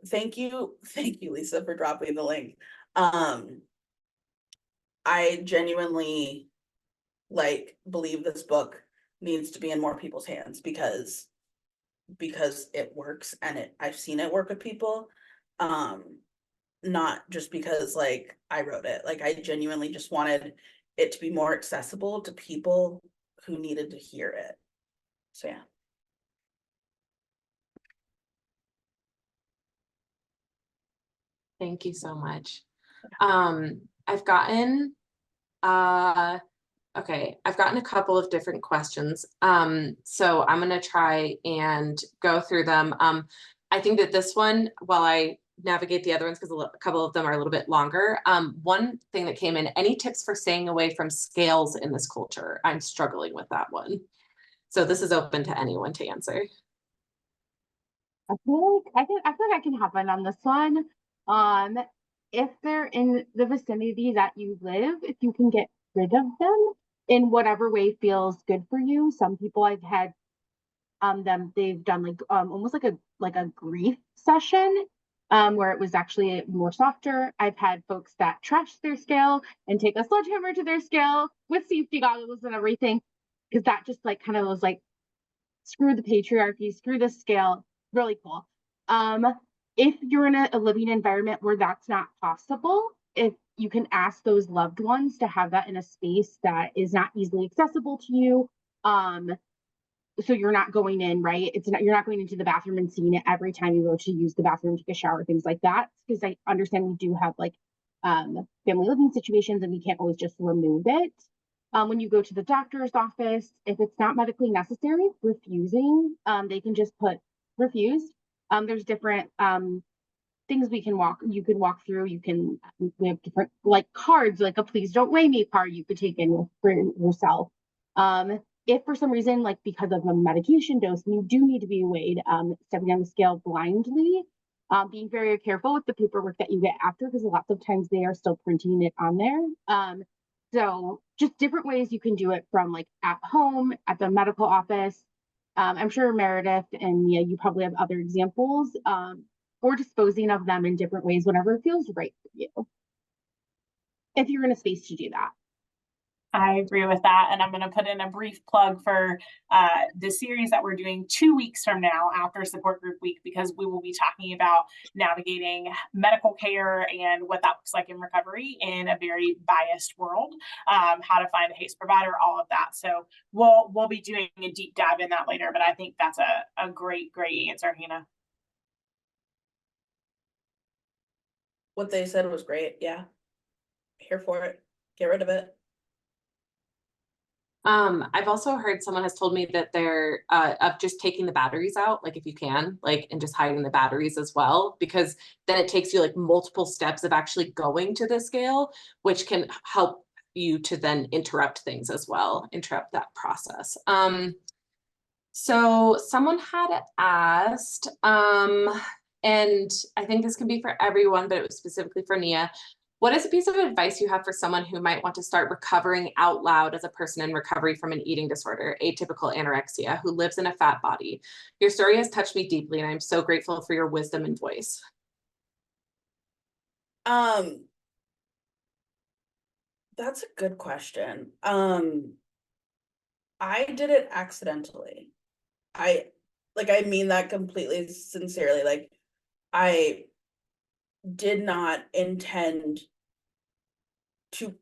[SPEAKER 4] Thank you, Lisa, for dropping the link. I genuinely like believe this book needs to be in more people's hands, because it works, and I've seen it work with people. Not just because like I wrote it. Like I genuinely just wanted it to be more accessible to people who needed to hear it. So yeah.
[SPEAKER 1] Thank you so much. I've gotten okay, I've gotten a couple of different questions. So I'm gonna try and go through them. I think that this one, while I navigate the other ones, because a couple of them are a little bit longer. One thing that came in, any tips for staying away from scales in this culture? I'm struggling with that one. So this is open to anyone to answer.
[SPEAKER 3] I feel like I can hop in on this one. If they're in the vicinity that you live, if you can get rid of them in whatever way feels good for you. Some people I've had they've done like almost like a grief session where it was actually more softer. I've had folks that trash their scale and take a sledgehammer to their scale with safety goggles and everything, because that just like kind of was like, screw the patriarchy, screw the scale. Really cool. If you're in a living environment where that's not possible, if you can ask those loved ones to have that in a space that is not easily accessible to you, so you're not going in, right? You're not going into the bathroom and seeing it every time you go to use the bathroom, take a shower, things like that. Because I understand we do have like family living situations and we can't always just remove it. When you go to the doctor's office, if it's not medically necessary, refusing, they can just put refused. There's different things you can walk through. We have different like cards, like a please don't weigh me card you could take in for yourself. If for some reason, like because of a medication dose, you do need to be weighed, stepping on the scale blindly, being very careful with the paperwork that you get after, because lots of times they are still printing it on there. So just different ways you can do it, from like at home, at the medical office. I'm sure Meredith and Mia, you probably have other examples, or disposing of them in different ways whenever it feels right for you, if you're in a space to do that.
[SPEAKER 2] I agree with that. And I'm going to put in a brief plug for the series that we're doing 2 weeks from now after Support Group Week, because we will be talking about navigating medical care and what that looks like in recovery in a very biased world, how to find a HACE provider, all of that. So we'll be doing a deep dive in that later, but I think that's a great answer, Hannah.
[SPEAKER 4] What they said was great. Yeah. Here for it. Get rid of it.
[SPEAKER 1] I've also heard someone has told me that they're of just taking the batteries out, like if you can, like, and just hiding the batteries as well, because then it takes you like multiple steps of actually going to the scale, which can help you to then interrupt things as well, interrupt that process. So someone had asked, and I think this can be for everyone, but it was specifically for Nia. What is a piece of advice you have for someone who might want to start recovering out loud as a person in recovery from an eating disorder, atypical anorexia, who lives in a fat body? Your story has touched me deeply, and I'm so grateful for your wisdom and voice.
[SPEAKER 4] That's a good question. I did it accidentally. I mean that completely sincerely. Like, I didn't intend to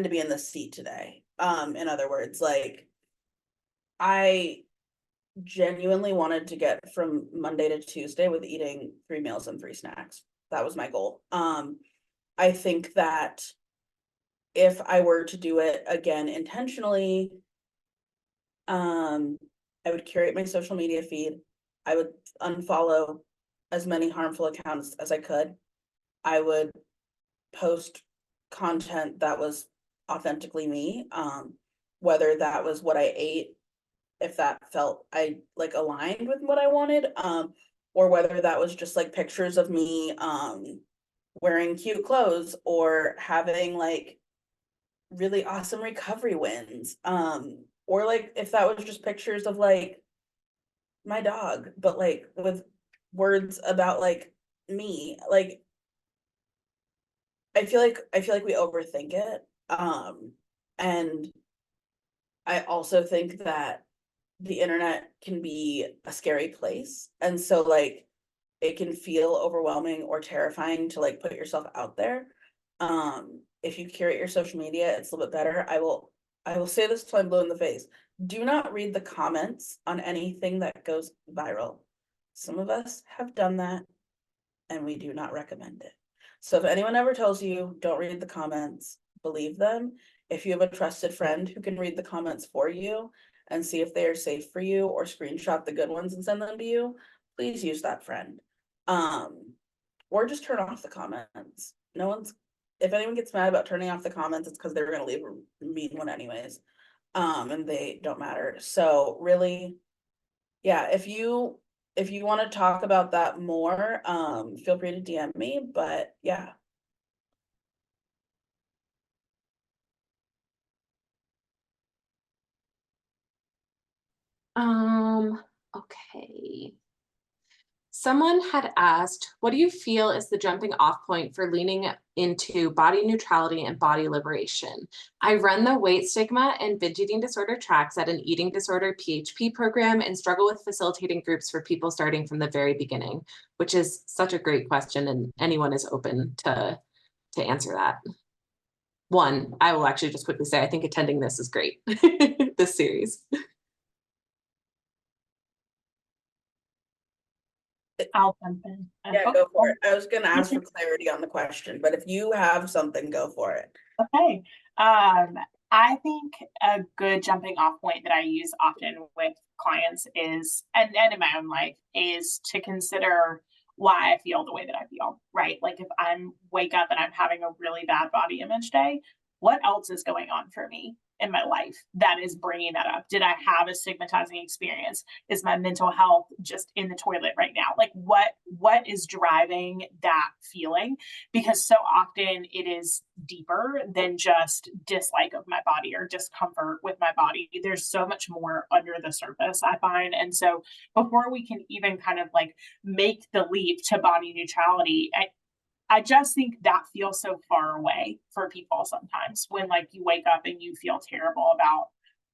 [SPEAKER 4] be in this seat today. In other words, like, I genuinely wanted to get from Monday to Tuesday with eating 3 meals and 3 snacks. That was my goal. I think that if I were to do it again intentionally, I would curate my social media feed. I would unfollow as many harmful accounts as I could. I would post content that was authentically me, whether that was what I ate, if that felt I like aligned with what I wanted, or whether that was just like pictures of me wearing cute clothes or having like really awesome recovery wins, or like if that was just pictures of like my dog, but like with words about like me. Like, I feel like we overthink it. And I also think that the internet can be a scary place. And so like it can feel overwhelming or terrifying to like put yourself out there. If you curate your social media, it's a little bit better. I will I will say this till I'm blue in the face. Do not read the comments on anything that goes viral. Some of us have done that, and we do not recommend it. So if anyone ever tells you, don't read the comments, believe them. If you have a trusted friend who can read the comments for you and see if they are safe for you, or screenshot the good ones and send them to you, please use that friend. Or just turn off the comments. If anyone gets mad about turning off the comments, it's because they're gonna leave a mean one anyways. And they don't matter. So really, yeah, if you want to talk about that more, feel free to DM me, but yeah.
[SPEAKER 1] Okay. Someone had asked, what do you feel is the jumping off point for leaning into body neutrality and body liberation? I run the weight stigma and binge eating disorder tracks at an eating disorder PHP program and struggle with facilitating groups for people starting from the very beginning, which is such a great question, and anyone is open to answer that. One, I will actually just quickly say, I think attending this is great, this series.
[SPEAKER 2] I'll jump in.
[SPEAKER 4] Yeah, go for it. I was gonna ask for clarity on the question, but if you have something, go for it.
[SPEAKER 2] Okay. I think a good jumping off point that I use often with clients is, and in my own life, is to consider why I feel the way that I feel, right? Like if I'm wake up and I'm having a really bad body image day, what else is going on for me in my life that is bringing that up? Did I have a stigmatizing experience? Is my mental health just in the toilet right now? Like what is driving that feeling? Because so often it is deeper than just dislike of my body or discomfort with my body. There's so much more under the surface, I find. And so before we can even kind of like make the leap to body neutrality, I just think that feels so far away for people sometimes when like you wake up and you feel terrible about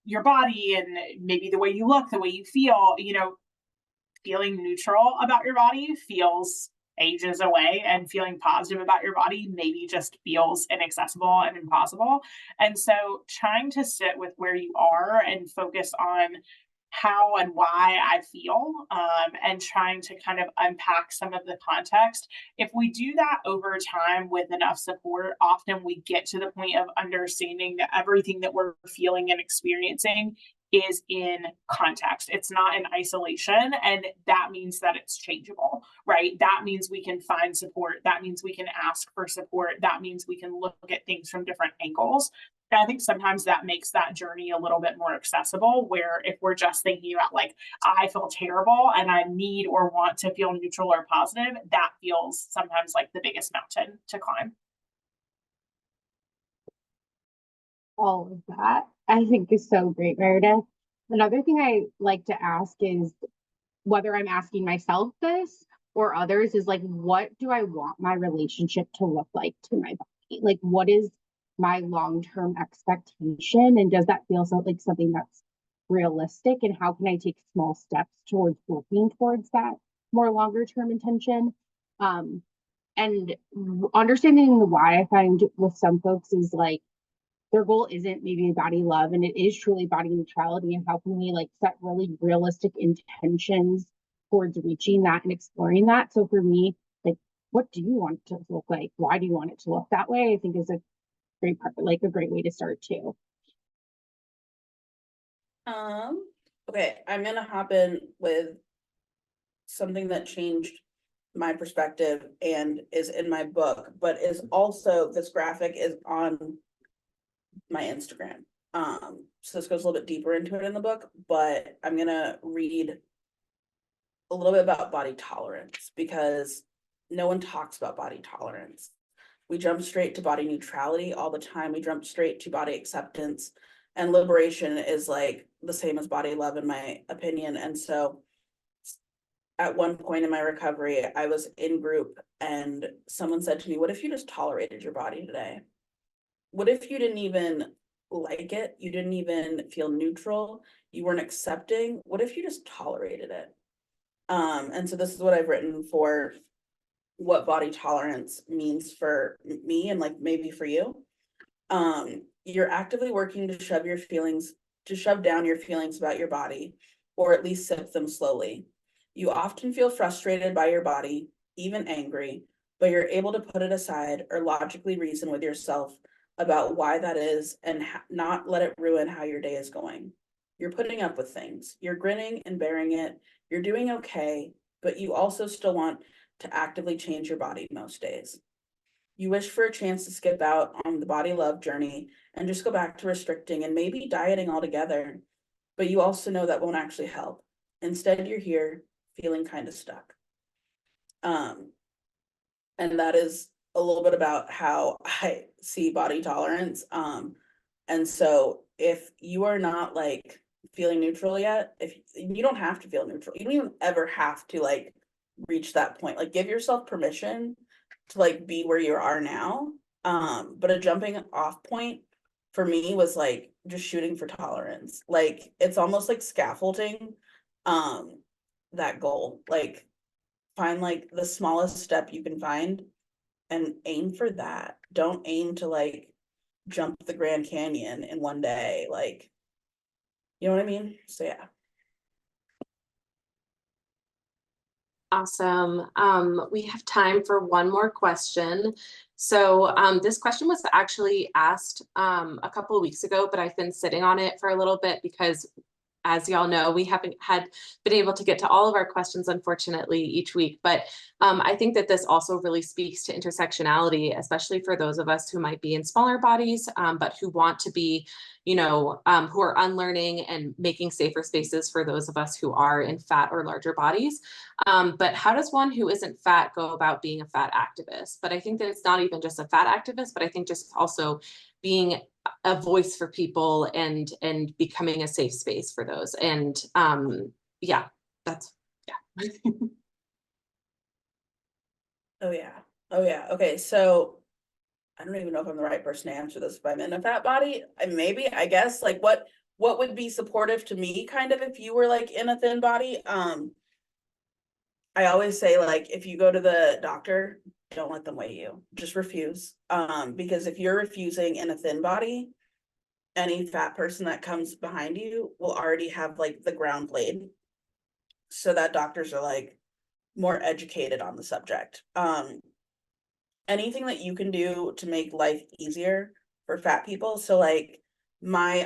[SPEAKER 2] your body and maybe the way you look, the way you feel, feeling neutral about your body feels ages away, and feeling positive about your body maybe just feels inaccessible and impossible. And so trying to sit with where you are and focus on how and why I feel, and trying to kind of unpack some of the context. If we do that over time with enough support, often we get to the point of understanding that everything that we're feeling and experiencing is in context. It's not in isolation. And that means that it's changeable, right? That means we can find support. That means we can ask for support. That means we can look at things from different angles. And I think sometimes that makes that journey a little bit more accessible, where if we're just thinking about like, I feel terrible and I need or want to feel neutral or positive, that feels sometimes like the biggest mountain to climb.
[SPEAKER 3] All of that I think is so great, Meredith. Another thing I like to ask is whether I'm asking myself this or others is like, what do I want my relationship to look like to my body? Like, what is my long-term expectation? And does that feel like something that's realistic? And how can I take small steps towards working towards that more longer-term intention? And understanding the why, I find with some folks is like, their goal isn't maybe body love, and it is truly body neutrality. And how can we like set really realistic intentions towards reaching that and exploring that? So for me, like, what do you want it to look like? Why do you want it to look that way? I think is a great part, like a great way to start too.
[SPEAKER 4] Okay, I'm gonna hop in with something that changed my perspective and is in my book, but is also, this graphic is on my Instagram. So this goes a little bit deeper into it in the book, but I'm gonna read a little bit about body tolerance because no one talks about body tolerance. We jump straight to body neutrality all the time. We jump straight to body acceptance, and liberation is like the same as body love, in my opinion. And so at one point in my recovery, I was in group and someone said to me, what if you just tolerated your body today? What if you didn't even like it? You didn't even feel neutral. You weren't accepting. What if you just tolerated it? And so this is what I've written for what body tolerance means for me and like maybe for you. you're actively working to shove down your feelings about your body, or at least sip them slowly. You often feel frustrated by your body, even angry, but you're able to put it aside or logically reason with yourself about why that is and not let it ruin how your day is going. You're putting up with things, you're grinning and bearing it, you're doing okay, but you also still want to actively change your body most days. You wish for a chance to skip out on the body love journey and just go back to restricting and maybe dieting altogether, but you also know that won't actually help. Instead, you're here feeling kind of stuck. And that is a little bit about how I see body tolerance. And so if you are not like feeling neutral yet, if you don't have to feel neutral, you don't even ever have to like reach that point. Like give yourself permission to like be where you are now. But a jumping off point for me was like just shooting for tolerance. Like it's almost like scaffolding that goal. Like find like the smallest step you can find and aim for that. Don't aim to like jump the Grand Canyon in one day. Like, you know what I mean? So yeah.
[SPEAKER 1] Awesome. We have time for one more question. So this question was actually asked a couple of weeks ago, but I've been sitting on it for a little bit because, as y'all know, we haven't been able to get to all of our questions, unfortunately, each week. But I think that this also really speaks to intersectionality, especially for those of us who might be in smaller bodies, but who want to be, who are unlearning and making safer spaces for those of us who are in fat or larger bodies. But how does one who isn't fat go about being a fat activist? But I think that it's not even just a fat activist, but I think just also being a voice for people and becoming a safe space for those. And yeah.
[SPEAKER 4] Oh yeah. Okay, so I don't even know if I'm the right person to answer this if I'm in a fat body. Maybe, I guess, like what would be supportive to me kind of if you were like in a thin body? I always say like if you go to the doctor, don't let them weigh you. Just refuse. Because if you're refusing in a thin body, any fat person that comes behind you will already have like the ground laid. So that doctors are like more educated on the subject. Anything that you can do to make life easier for fat people. So like my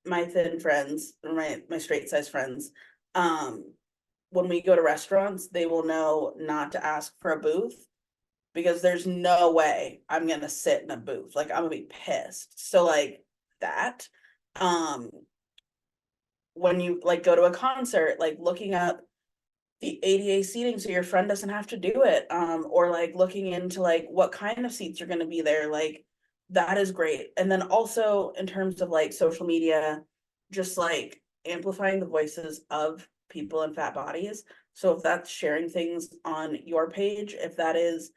[SPEAKER 4] my thin friends, or my straight size friends, when we go to restaurants, they will know not to ask for a booth because there's no way I'm gonna sit in a booth. Like I'm gonna be pissed. So like that. When you like go to a concert, like looking up the ADA seating so your friend doesn't have to do it, or like looking into like what kind of seats are going to be there, like that is great. And then also in terms of like social media, just like amplifying the voices of people in fat bodies. So if that's sharing things on your page, if that is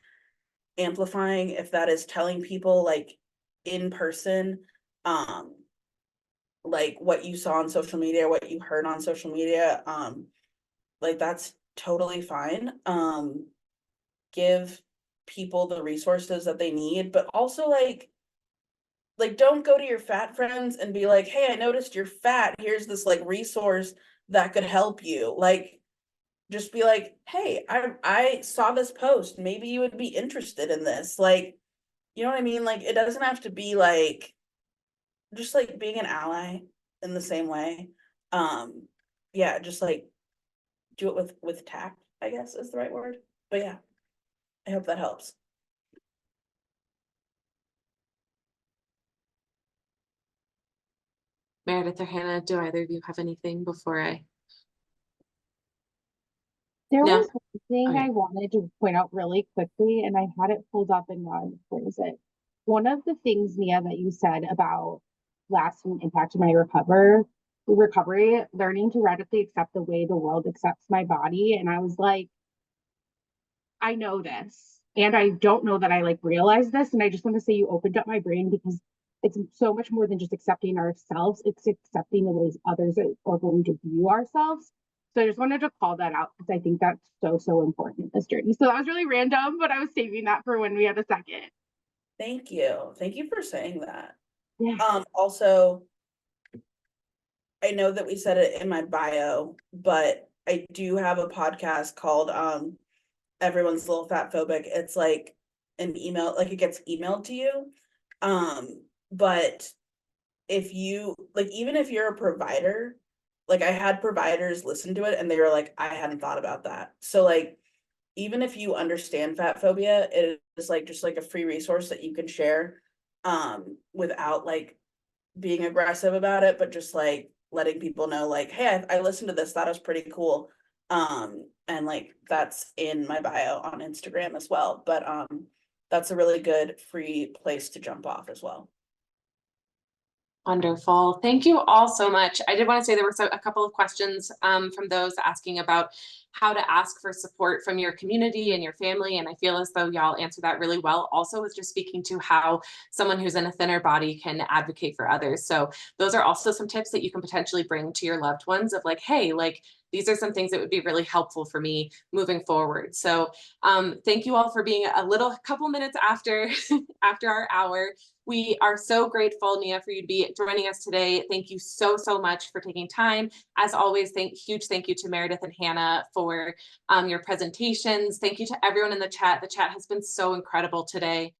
[SPEAKER 4] amplifying, if that is telling people like in person, like what you saw on social media, what you heard on social media, like that's totally fine. Give people the resources that they need, but also like don't go to your fat friends and be like, hey, I noticed you're fat, here's this like resource that could help you. Like just be like, hey, I saw this post, maybe you would be interested in this. Like, you know what I mean? Like it doesn't have to be like just like being an ally in the same way. Yeah, just like do it with tact, I guess is the right word. But yeah, I hope that helps.
[SPEAKER 1] Meredith or Hannah, do either of you have anything before I?
[SPEAKER 3] There
[SPEAKER 1] No?
[SPEAKER 3] was one thing
[SPEAKER 1] Okay.
[SPEAKER 3] I wanted to point out really quickly, and I had it pulled up and where is it? One of the things, Nia, that you said about lasting impact in my recovery, learning to radically accept the way the world accepts my body. And I was like, I know this. And I don't know that I like realize this. And I just want to say you opened up my brain because it's so much more than just accepting ourselves. It's accepting the ways others are going to view ourselves. So I just wanted to call that out because I think that's so important in this journey. So that was really random, but I was saving that for when we had a second.
[SPEAKER 4] Thank you. Thank you for saying that.
[SPEAKER 3] Yeah.
[SPEAKER 4] Also, I know that we said it in my bio, but I do have a podcast called Everyone's a Little Fat Phobic. It's like an email, like it gets emailed to you. But if you like, even if you're a provider, like I had providers listen to it and they were like, I hadn't thought about that. So like, even if you understand fat phobia, it is like just like a free resource that you can share without like being aggressive about it, but just like letting people know like, hey, I listened to this, that was pretty cool. And like that's in my bio on Instagram as well. But that's a really good free place to jump off as well.
[SPEAKER 1] Wonderful. Thank you all so much. I did want to say there were a couple of questions from those asking about how to ask for support from your community and your family. And I feel as though y'all answered that really well. Also with just speaking to how someone who's in a thinner body can advocate for others. So those are also some tips that you can potentially bring to your loved ones of like, hey, like, these are some things that would be really helpful for me moving forward. So thank you all for being a couple minutes after our hour. We are so grateful, Nia, for you to be joining us today. Thank you so much for taking time. As always, huge thank you to Meredith and Hannah for your presentations. Thank you to everyone in the chat. The chat has been so incredible today.